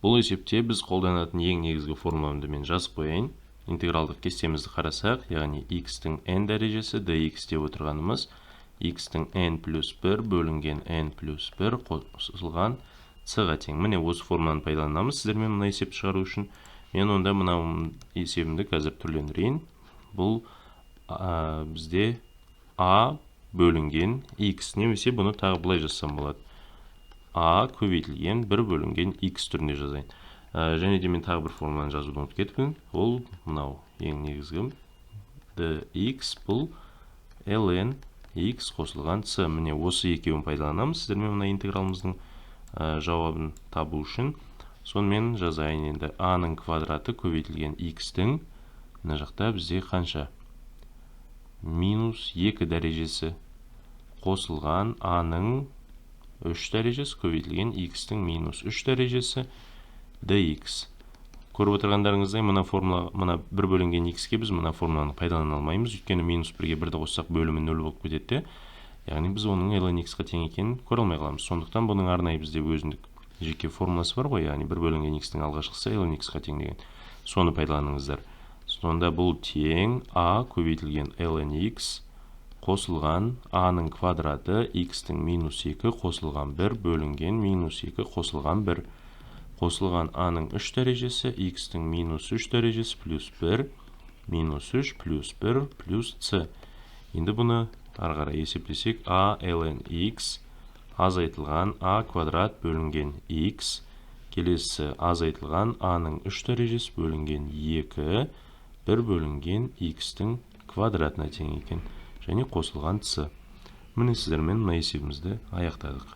Бұл есепте біз қолданатын ең негізгі формуламды мен жазып қояйын. Интегралдық кестемізді қарасақ, яғни x-тің n дәрежесі dx деп отырғанымыз x-тің n плюс 1 бөлінген n плюс 1 қосылған c-ға тең. Міне осы формуланы пайдаланамыз сіздермен мына есепті шығару үшін. Мен онда мына есебімді қазір түрлендірейін. Бұл бізде a бөлінген x, немесе бұны тағы былай жазсам болады. A көбейтілген 1 бөлінген x түрінде жазайын. Және де мен тағы бір формуланы жазуды ұмытып кетіппін. Ол мынау ең негізгі dx бұл ln x қосылған c. Міне осы екеуін пайдаланамыз сіздермен мына интегралымыздың жауабын табу үшін. Сонымен жазайын енді a-ның квадраты көбейтілген x-тің мына жақта бізде қанша? Минус 2 дәрежесі қосылған a-ның 3 дәрежесі көбейтілген x-тің минус 3 дәрежесі dx. Көріп отырғандарыңыздай мына 1 бөлінген x-ке біз мына формуланы пайдалана алмаймыз. Өйткені минус 1-ге 1-ді қоссақ бөлімі 0 болып кетеді. Яғни біз оның ln x-қа тең екенін көре алмай қаламыз. Сондықтан бұның арнайы бізде өзіндік жеке формуласы бар ғой, яғни 1 бөлінген x-тің алғашқысы ln x-қа тең деген. Соны пайдаланыңыздар. Сонда бұл тең a көбейтілген ln x қосылған a-ның квадраты x-тің минус 2 қосылған 1 бөлінген минус 2 қосылған 1 қосылған a-ның 3 дәрежесі x-тің минус 3 дәрежесі плюс 1 минус 3 плюс 1 плюс c. Енді бұны арғара есептесек a ln x азайтылған a квадрат бөлінген x, келесі азайтылған a-ның 3 дәрежесі бөлінген 2 1 бөлінген x-тің квадратына тең екен. Және қосылған c. Міне сіздермен мына есебімізді аяқтадық.